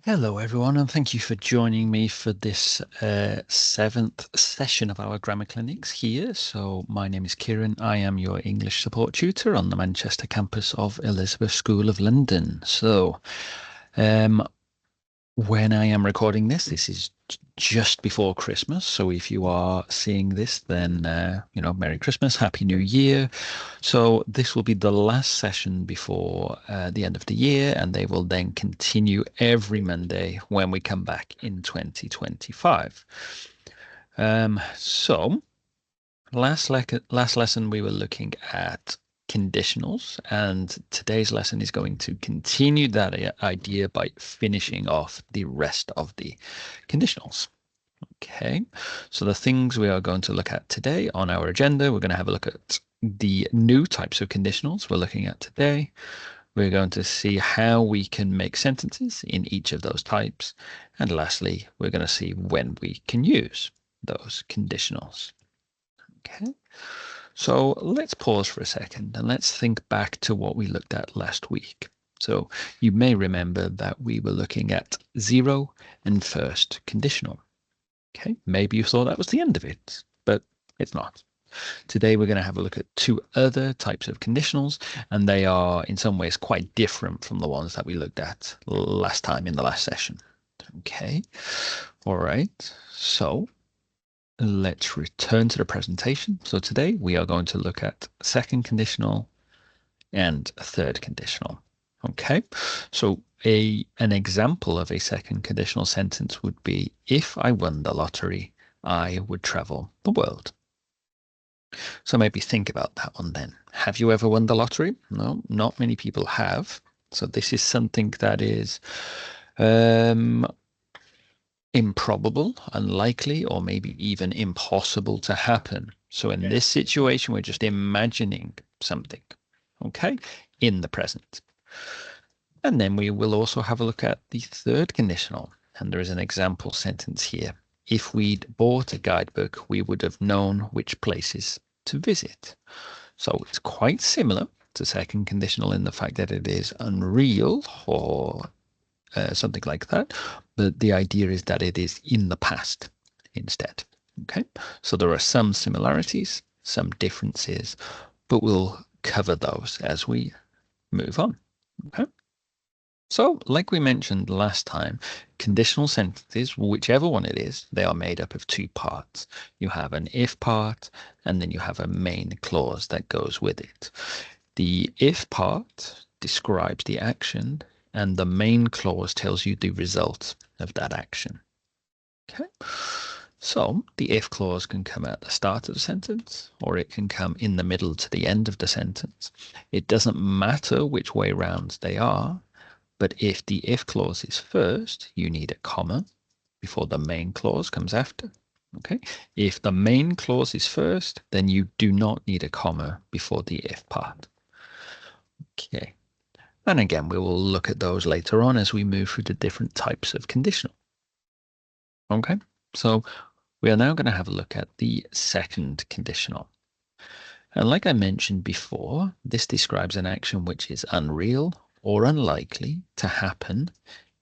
Hello, everyone, and thank you for joining me for this seventh session of our grammar clinics here. So, my name is Kieran. I am your English support tutor on the Manchester campus of Elizabeth School of London. So, um, when I am recording this is just before Christmas. So if you are seeing this, then, Merry Christmas, Happy New Year. So this will be the last session before the end of the year, and they will then continue every Monday when we come back in 2025. So last lesson we were looking at conditionals, and today's lesson is going to continue that idea by finishing off the rest of the conditionals. Okay, so the things we are going to look at today on our agenda, we're going to have a look at the new types of conditionals we're looking at today. We're going to see how we can make sentences in each of those types. And lastly, we're going to see when we can use those conditionals. Okay, so let's pause for a second and let's think back to what we looked at last week. So you may remember that we were looking at zero and first conditional. Okay, maybe you thought that was the end of it, but it's not. Today we're going to have a look at two other types of conditionals, and they are in some ways quite different from the ones that we looked at last time in the last session. Okay, all right, so let's return to the presentation. So today we are going to look at second conditional and third conditional. Okay, so an example of a second conditional sentence would be, if I won the lottery, I would travel the world. So maybe think about that one then. Have you ever won the lottery? No, not many people have. So this is something that is um, improbable, unlikely, or maybe even impossible to happen. So in this situation, we're just imagining something, okay, in the present. And then we will also have a look at the third conditional. And there is an example sentence here. If we'd bought a guidebook, we would have known which places to visit. So it's quite similar to second conditional in the fact that it is unreal or something like that. But the idea is that it is in the past instead. Okay, so there are some similarities, some differences, but we'll cover those as we move on. Okay. So, like we mentioned last time, conditional sentences, whichever one it is, they are made up of two parts. You have an if part, and then you have a main clause that goes with it. The if part describes the action, and the main clause tells you the result of that action. Okay. So the if clause can come at the start of the sentence, or it can come in the middle to the end of the sentence. It doesn't matter which way round they are, but if the if clause is first, you need a comma before the main clause comes after. Okay. If the main clause is first, then you do not need a comma before the if part. Okay. And again, we will look at those later on as we move through the different types of conditional. Okay. So we are now going to have a look at the second conditional. And like I mentioned before, this describes an action which is unreal or unlikely to happen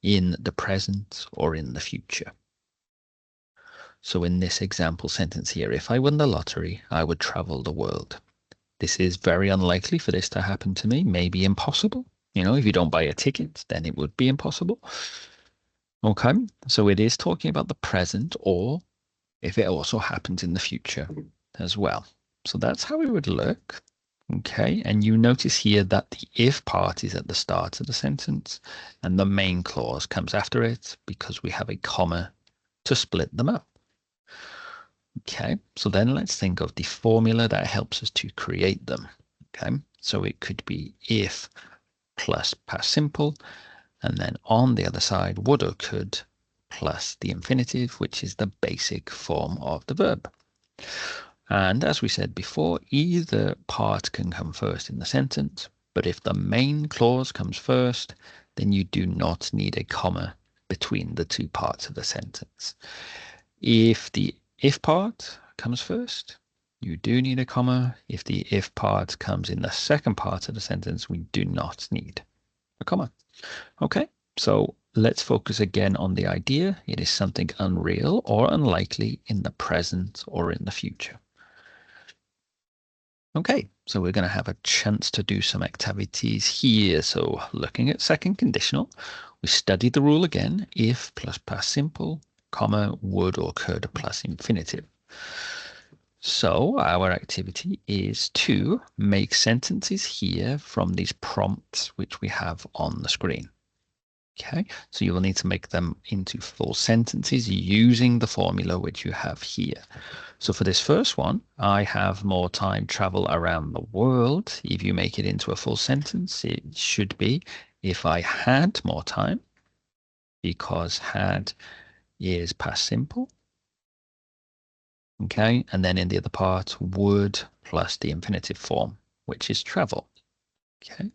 in the present or in the future. So in this example sentence here, if I won the lottery, I would travel the world. This is very unlikely for this to happen to me, maybe impossible. You know, if you don't buy a ticket, then it would be impossible. Okay, so it is talking about the present, or if it also happens in the future as well. So that's how it would look. Okay, and you notice here that the if part is at the start of the sentence and the main clause comes after it because we have a comma to split them up. Okay, so then let's think of the formula that helps us to create them. Okay, so it could be if plus past simple, and then on the other side, would or could plus the infinitive, which is the basic form of the verb. And as we said before, either part can come first in the sentence, but if the main clause comes first, then you do not need a comma between the two parts of the sentence. If the if part comes first, you do need a comma. If the if part comes in the second part of the sentence, we do not need a comma. Okay, So let's focus again on the idea. It is something unreal or unlikely in the present or in the future. Okay, so we're going to have a chance to do some activities here. So looking at second conditional, we study the rule again, if plus past simple, comma, would or could plus infinitive. So our activity is to make sentences here from these prompts which we have on the screen. Okay, so you will need to make them into full sentences using the formula which you have here. So for this first one, I have more time travel around the world. If you make it into a full sentence, it should be if I had more time, because had is past simple. Okay, and then in the other part, would plus the infinitive form, which is travel. Okay,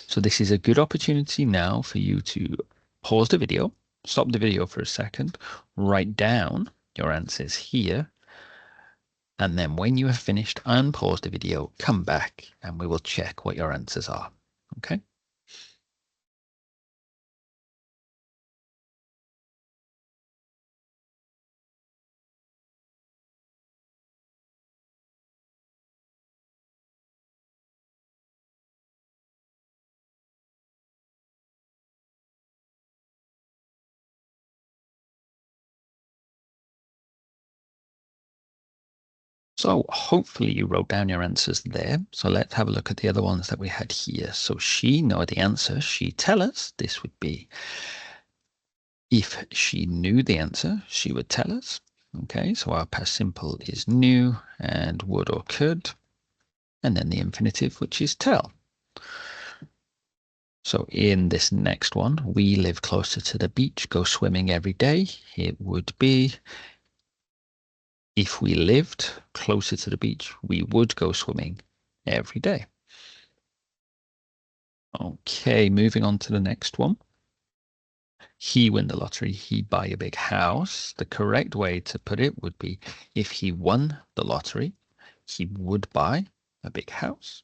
so this is a good opportunity now for you to pause the video, stop the video for a second, write down your answers here, and then when you have finished, unpause the video, come back, and we will check what your answers are. Okay? So hopefully you wrote down your answers there. So let's have a look at the other ones that we had here. So she know the answer. She tell us. This would be if she knew the answer, she would tell us. Okay, so our past simple is knew and would or could. And then the infinitive, which is tell. So in this next one, we live closer to the beach, go swimming every day. It would be if we lived closer to the beach, we would go swimming every day. Okay, moving on to the next one. He win the lottery, he buy a big house. The correct way to put it would be if he won the lottery, he would buy a big house.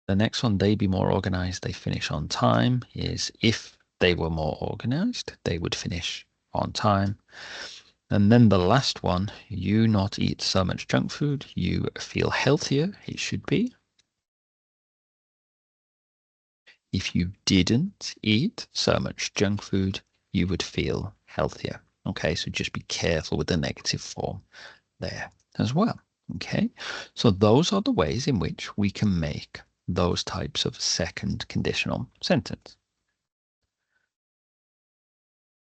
The next one, they be more organized, they finish on time, is if they were more organized, they would finish on time. And then the last one, you not eat so much junk food, you feel healthier, it should be. If you didn't eat so much junk food, you would feel healthier. Okay, so just be careful with the negative form there as well. Okay, so those are the ways in which we can make those types of second conditional sentence.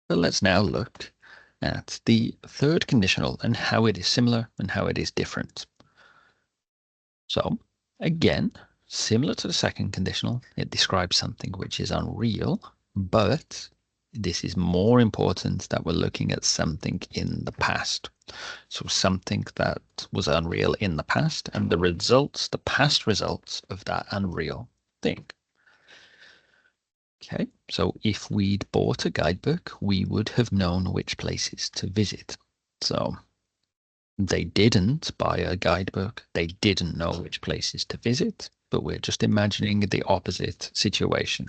But let's now look at the third conditional and how it is similar and how it is different. So again, similar to the second conditional, it describes something which is unreal, but this is more important that we're looking at something in the past. So something that was unreal in the past and the results, the past results of that unreal thing. Okay, so if we'd bought a guidebook, we would have known which places to visit. So they didn't buy a guidebook. They didn't know which places to visit, but we're just imagining the opposite situation.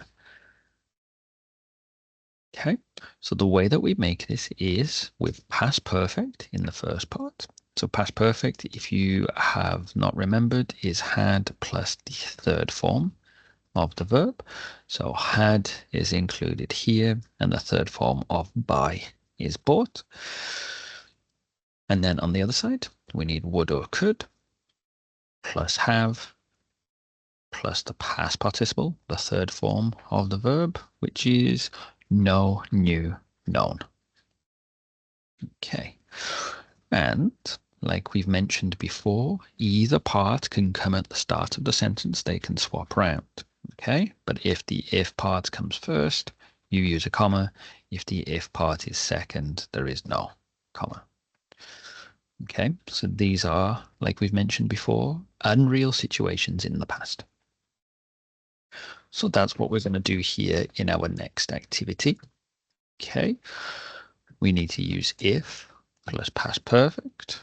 Okay, so the way that we make this is with past perfect in the first part. So past perfect, if you have not remembered, is had plus the third form of the verb. So had is included here, and the third form of buy is bought. And then on the other side, we need would or could plus have plus the past participle, the third form of the verb, which is know, knew, known. Okay. And like we've mentioned before, either part can come at the start of the sentence. They can swap around. Okay. But if the if part comes first, you use a comma. If the if part is second, there is no comma. Okay. So these are, like we've mentioned before, unreal situations in the past. So that's what we're going to do here in our next activity. Okay. We need to use if plus past perfect.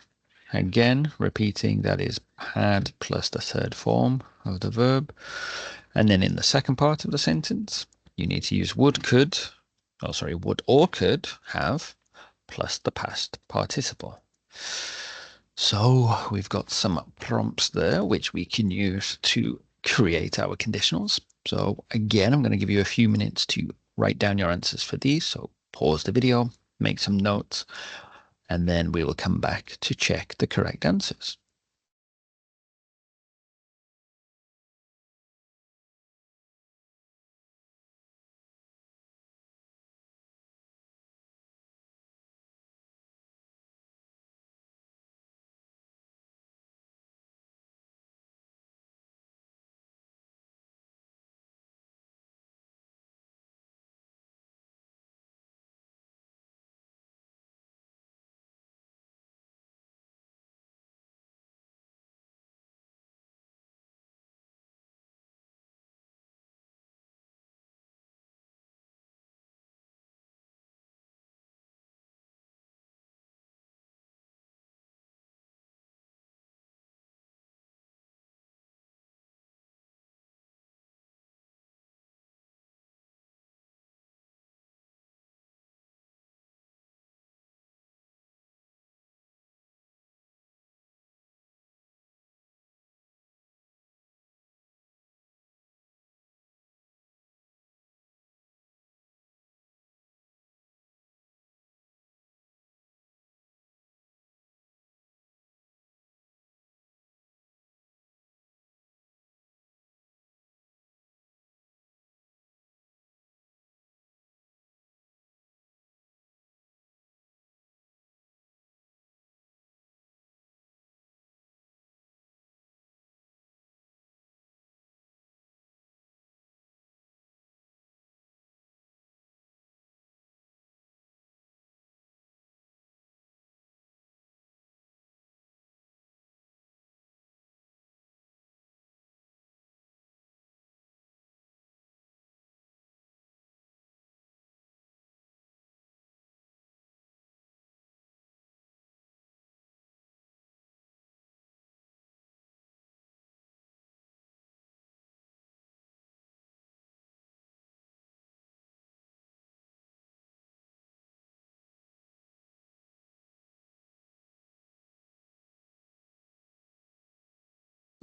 Again, repeating that is had plus the third form of the verb. And then in the second part of the sentence, you need to use would, could, would or could have plus the past participle. So we've got some prompts there which we can use to create our conditionals. So again, I'm going to give you a few minutes to write down your answers for these. So pause the video, make some notes, and then we will come back to check the correct answers.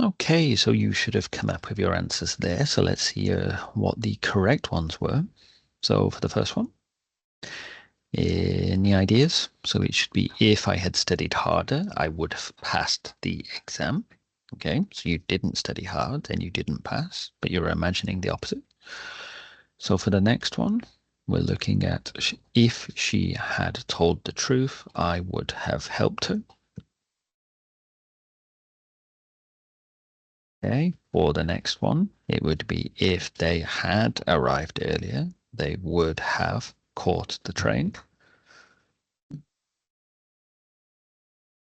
Okay, so you should have come up with your answers there. So let's see what the correct ones were. So for the first one, any ideas? So it should be, if I had studied harder, I would have passed the exam. Okay, so you didn't study hard and you didn't pass, but you're imagining the opposite. So for the next one, we're looking at, if she had told the truth, I would have helped her. Okay, for the next one, it would be, if they had arrived earlier, they would have caught the train.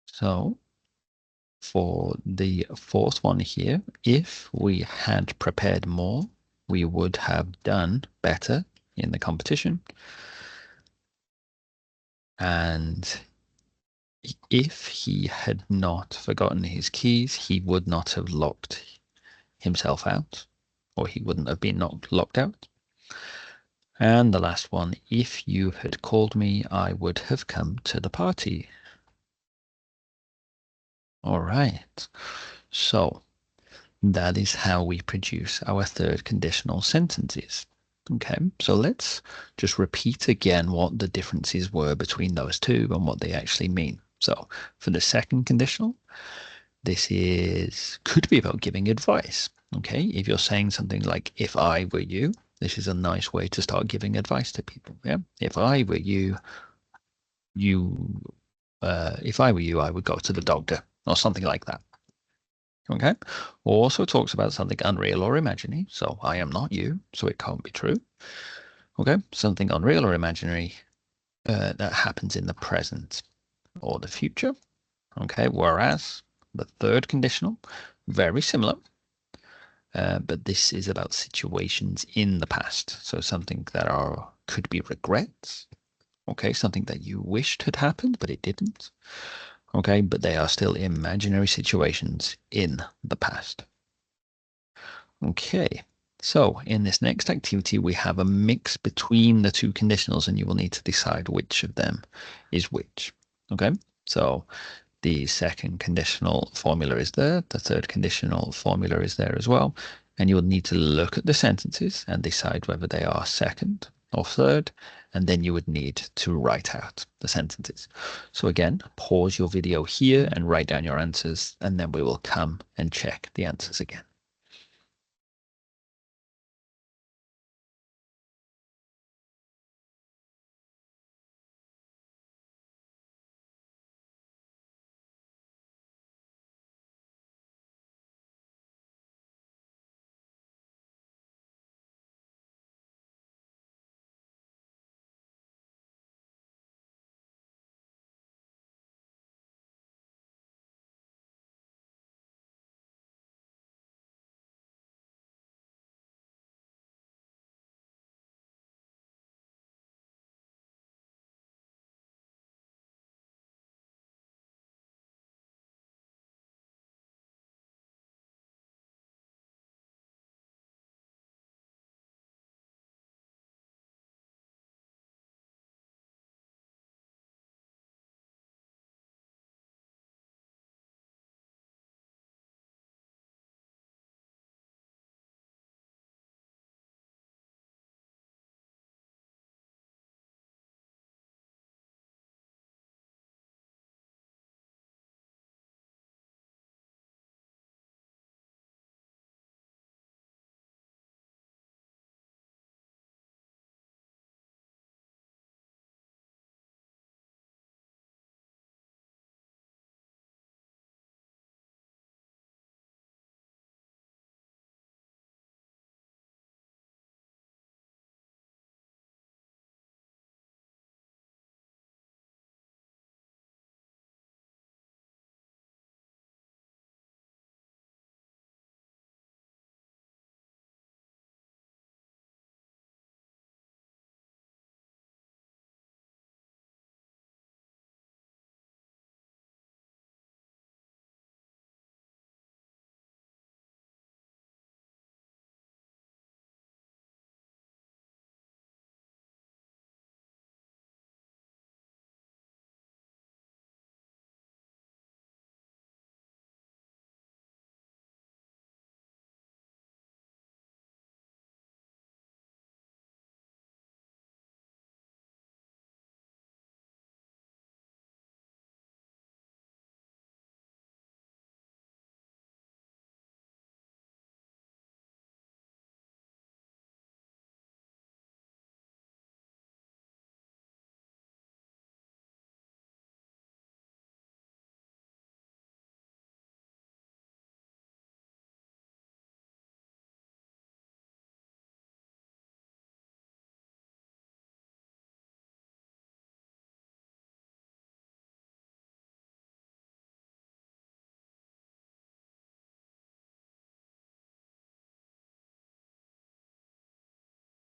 So for the fourth one here, if we had prepared more, we would have done better in the competition. And if he had not forgotten his keys, he would not have locked himself out, or he wouldn't have been locked out. And the last one, if you had called me, I would have come to the party. All right. So that is how we produce our third conditional sentences. Okay, so let's just repeat again what the differences were between those two and what they actually mean. So for the second conditional, this could be about giving advice. Okay, if you're saying something like, if I were you, this is a nice way to start giving advice to people. Yeah, if I were you, if I were you, I would go to the doctor, or something like that. Okay. Also talks about something unreal or imaginary. So I am not you, so it can't be true. Okay. Something unreal or imaginary that happens in the present or the future. Okay. Whereas the third conditional, very similar, but this is about situations in the past. So something that could be regrets. Okay. Something that you wished had happened, but it didn't. Okay. But they are still imaginary situations in the past. Okay. So in this next activity, we have a mix between the two conditionals, and you will need to decide which of them is which. Okay, so the second conditional formula is there, the third conditional formula is there as well, and you'll need to look at the sentences and decide whether they are second or third, and then you would need to write out the sentences. So again, pause your video here and write down your answers, and then we will come and check the answers again.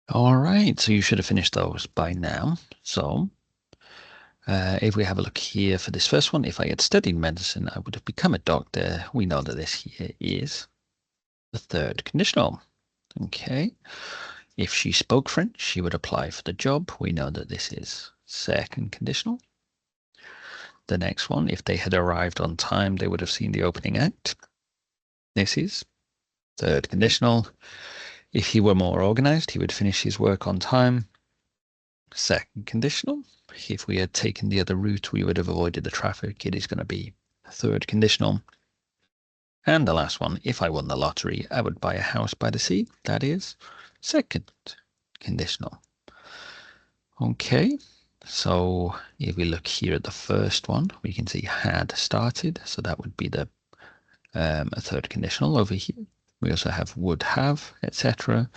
All right, so you should have finished those by now. So if we have a look here for this first one, if I had studied medicine, I would have become a doctor. We know that this here is the third conditional. Okay. If she spoke French, she would apply for the job. We know that this is second conditional. The next one, if they had arrived on time, they would have seen the opening act. This is third conditional. If he were more organized, he would finish his work on time. Second conditional. If we had taken the other route, we would have avoided the traffic. It is going to be third conditional. And the last one, if I won the lottery, I would buy a house by the sea. That is second conditional. Okay, so if we look here at the first one, we can see had started. So that would be the a third conditional over here. We also have would have, etc.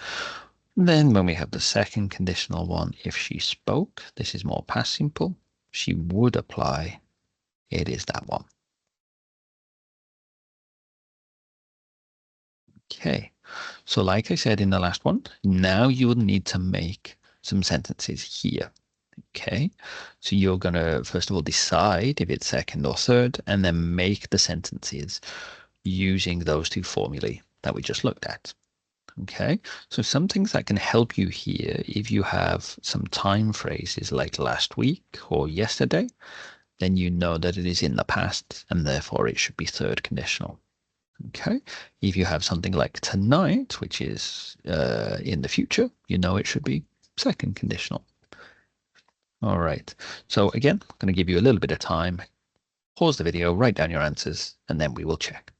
Then when we have the second conditional one, if she spoke, this is more past simple. She would apply. It is that one. Okay, so like I said in the last one, now you will need to make some sentences here. Okay, so you're going to first of all decide if it's second or third, and then make the sentences using those two formulae that we just looked at. Okay, so some things that can help you here, if you have some time phrases like last week or yesterday, then you know that it is in the past and therefore it should be third conditional. Okay, if you have something like tonight, which is in the future, you know it should be second conditional. All right, so again, I'm going to give you a little bit of time. Pause the video, write down your answers, and then we will check.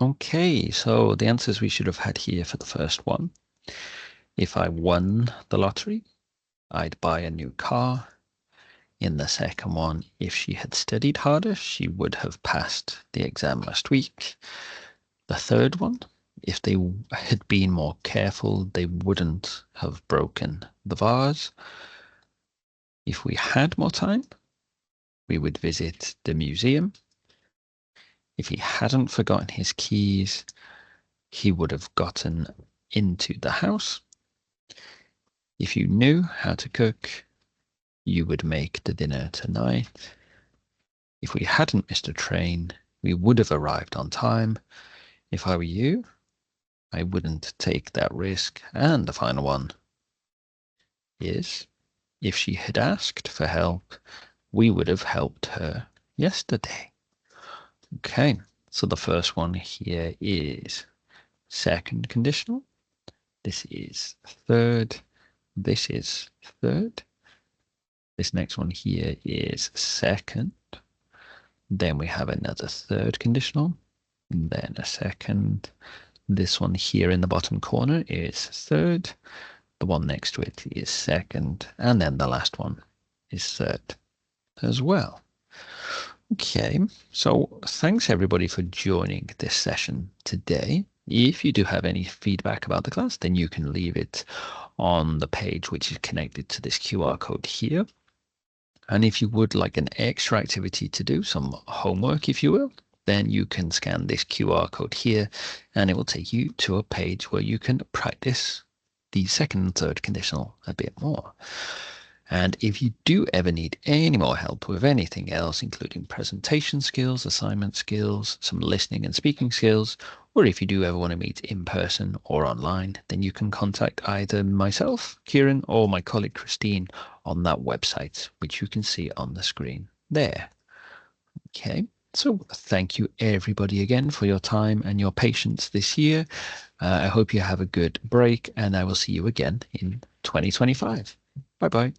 Okay, so the answers we should have had here for the first one. If I won the lottery, I'd buy a new car. In the second one, if she had studied harder, she would have passed the exam last week. The third one, if they had been more careful, they wouldn't have broken the vase. If we had more time, we would visit the museum. If he hadn't forgotten his keys, he would have gotten into the house. If you knew how to cook, you would make the dinner tonight. If we hadn't missed a train, we would have arrived on time. If I were you, I wouldn't take that risk. And the final one is, if she had asked for help, we would have helped her yesterday. Okay, so the first one here is second conditional. This is third. This is third. This next one here is second. Then we have another third conditional. And then a second. This one here in the bottom corner is third. The one next to it is second. And then the last one is third as well. Okay, so thanks everybody for joining this session today. If you do have any feedback about the class, then you can leave it on the page which is connected to this QR code here. And if you would like an extra activity to do, some homework, if you will, then you can scan this QR code here and it will take you to a page where you can practice the second and third conditional a bit more. And if you do ever need any more help with anything else, including presentation skills, assignment skills, some listening and speaking skills, or if you do ever want to meet in person or online, then you can contact either myself, Kieran, or my colleague Christine on that website, which you can see on the screen there. Okay, so thank you everybody again for your time and your patience this year. I hope you have a good break, and I will see you again in 2025. Bye-bye.